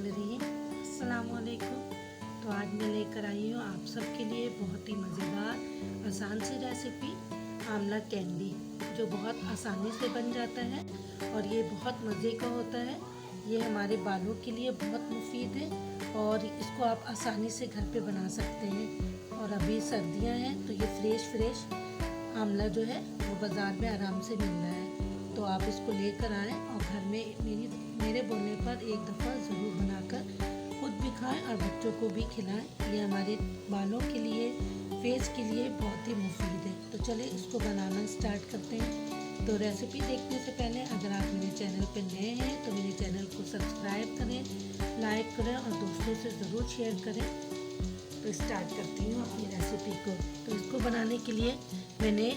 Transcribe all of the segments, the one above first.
रहीम। अस्सलाम वालेकुम। तो आज मैं लेकर आई हूँ आप सबके लिए बहुत ही मज़ेदार आसान सी रेसिपी आंवला कैंडी, जो बहुत आसानी से बन जाता है और ये बहुत मज़े का होता है। ये हमारे बालों के लिए बहुत मुफीद है और इसको आप आसानी से घर पे बना सकते हैं। और अभी सर्दियाँ हैं तो ये फ्रेश आंवला जो है वो बाज़ार में आराम से मिल रहा है। तो आप इसको लेकर आएँ और घर में मेरे बोलने पर एक दफ़ा ज़रूर बनाकर खुद भी खाएं और बच्चों को भी खिलाएं। ये हमारे बालों के लिए, फेस के लिए बहुत ही मुफीद है। तो चलें इसको बनाना स्टार्ट करते हैं। तो रेसिपी देखने से पहले अगर आप मेरे चैनल पर नए हैं तो मेरे चैनल को सब्सक्राइब करें, लाइक करें और दोस्तों से ज़रूर शेयर करें। तो स्टार्ट करती हूँ अपनी रेसिपी को। तो इसको बनाने के लिए मैंने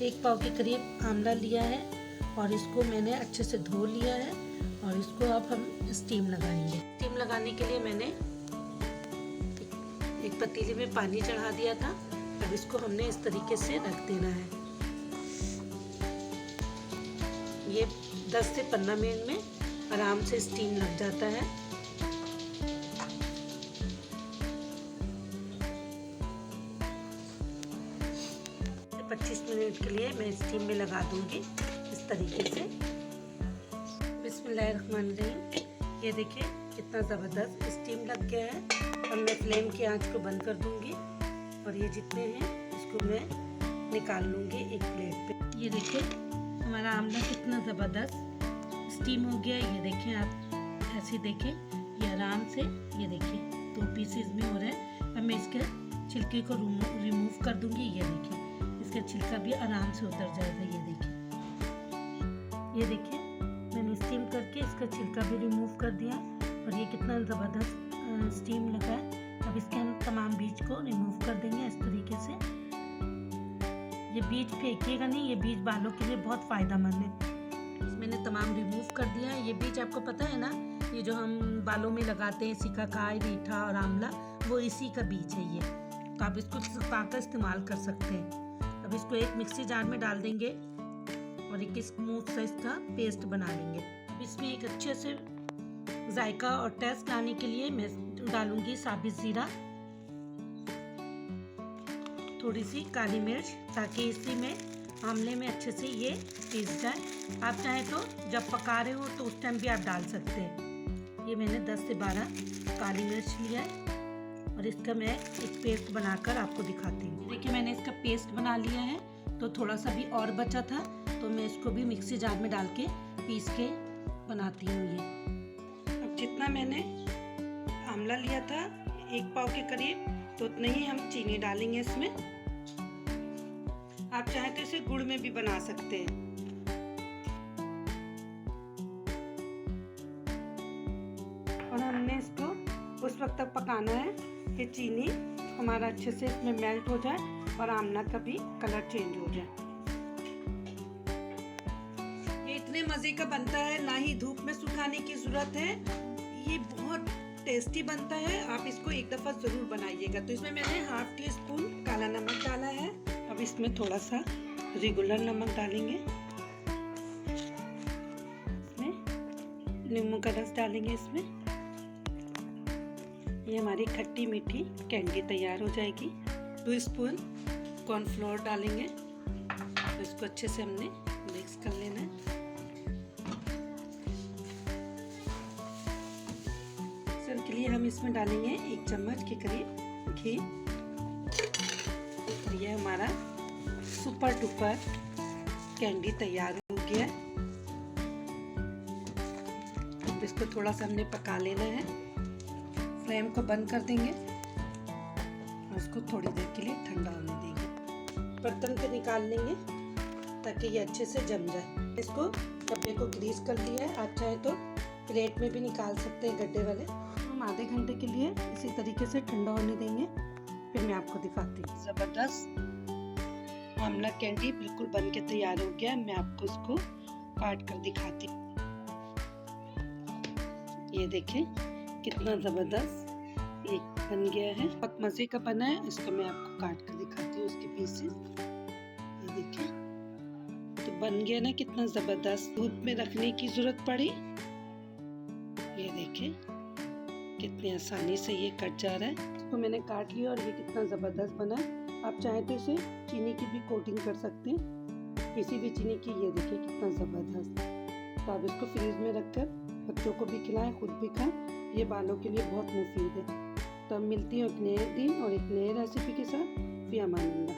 1 पाव के करीब आंवला लिया है और इसको मैंने अच्छे से धो लिया है और इसको अब हम स्टीम लगाएंगे। स्टीम लगाने के लिए मैंने एक पतीले में पानी चढ़ा दिया था। अब इसको हमने इस तरीके से रख देना है। ये 10 से 15 मिनट में आराम से स्टीम लग जाता है। तो 25 मिनट के लिए मैं स्टीम में लगा दूंगी इस तरीके से। बिस्मिल्लाहिर्रहमानिर्रहीम। ये देखिए कितना ज़बरदस्त स्टीम लग गया है। अब मैं फ्लेम की आंच को बंद कर दूंगी और ये जितने हैं इसको मैं निकाल लूँगी एक प्लेट पे। ये देखिए हमारा आंवला कितना ज़बरदस्त स्टीम हो गया। ये देखें आप, ऐसे देखें ये आराम से, ये देखिए 2 पीसेज में हो रहा है। अब मैं इसके छिलके को रिमूव कर दूंगी। ये देखिए इसका छिलका भी आराम से उतर जाएगा। ये देखिए मैंने स्टीम करके इसका छिलका भी रिमूव कर दिया और ये कितना ज़बरदस्त स्टीम लगा है। अब इसके हम तमाम बीज को रिमूव कर देंगे इस तरीके से। ये बीज फेंकिएगा नहीं, ये बीज बालों के लिए बहुत फ़ायदेमंद है। मैंने तमाम रिमूव कर दिया है। ये बीज आपको पता है ना, ये जो हम बालों में लगाते हैं सिकाकाई, रीठा और आंवला, वो इसी का बीज है ये। तो आप इसको सुखाकर इस्तेमाल कर सकते हैं। अब इसको एक मिक्सी जार में डाल देंगे और एक स्मूथ सा इसका पेस्ट बना लेंगे। अब इसमें एक अच्छे से जायका और टेस्ट लाने के लिए मैं डालूंगी साबित ज़ीरा, थोड़ी सी काली मिर्च, ताकि इसी में आंवले में अच्छे से ये पीस जाए। आप चाहें तो जब पका रहे हो तो उस टाइम भी आप डाल सकते हैं। ये मैंने 10 से 12 काली मिर्च लिया है और इसका मैं एक पेस्ट बनाकर आपको दिखाती हूँ। देखिए मैंने इसका पेस्ट बना लिया है। तो थोड़ा सा भी और बचा था तो मैं इसको भी मिक्सी जार में डाल के पीस के बनाती हूँ ये। अब जितना मैंने आंवला लिया था 1 पाव के करीब, तो उतना ही हम चीनी डालेंगे इसमें। आप चाहें तो इसे गुड़ में भी बना सकते हैं। और हमने इसको उस वक्त तक पकाना है कि चीनी हमारा अच्छे से इसमें मेल्ट हो जाए और आंवला का भी कलर चेंज हो जाए। ये इतने मज़े का बनता है, ना ही धूप में सुखाने की ज़रूरत है। ये बहुत टेस्टी बनता है। आप इसको एक दफ़ा ज़रूर बनाइएगा। तो इसमें मैंने 1/2 टीस्पून काला नमक डाला है। अब इसमें थोड़ा सा रेगुलर नमक डालेंगे। इसमें नींबू का रस डालेंगे इसमें। ये हमारी खट्टी मीठी कैंडी तैयार हो जाएगी। 2 स्पून कॉर्नफ्लोर डालेंगे। इसको अच्छे से हमने मिक्स कर लेना है। सर के लिए हम इसमें डालेंगे 1 चम्मच के करीब घी। और ये हमारा सुपर डुपर कैंडी तैयार हो गया है। अब इसको थोड़ा सा हमने पका लेना है। फ्लेम को बंद कर देंगे और इसको थोड़ी देर के लिए ठंडा होने देंगे। बर्तन पे निकाल लेंगे ताकि ये अच्छे से जम जाए। इसको डब्बे को ग्रीस कर लिया है। आप चाहे तो प्लेट में भी निकाल सकते हैं गड्ढे वाले। हम आधे घंटे के लिए इसी तरीके से ठंडा होने देंगे, फिर मैं आपको दिखाती हूँ। ज़बरदस्त आंवला कैंडी बिल्कुल बन के तैयार हो गया। मैं आपको इसको काट कर दिखाती हूँ। ये देखें कितना ज़बरदस्त ये बन गया है। बहुत मज़े का बना है। इसको मैं आपको काट कर दिखाती हूँ उसके पीसेस। ये देखें तो बन गया ना कितना ज़बरदस्त। धूप में रखने की ज़रूरत पड़ी। ये देखें कितनी आसानी से ये कट जा रहा है। इसको मैंने काट लिया और ये कितना ज़बरदस्त बना है। आप चाहें तो इसे चीनी की भी कोटिंग कर सकते हैं, किसी भी चीनी की। ये देखिए कितना ज़बरदस्त। तो आप इसको फ्रीज में रखकर बच्चों को भी खिलाएं, खुद भी खाएं। ये बालों के लिए बहुत मुफीद है। तो अब मिलती हूँ एक नए दिन और एक नए रेसिपी के साथ। फ़ी अमान अल्लाह।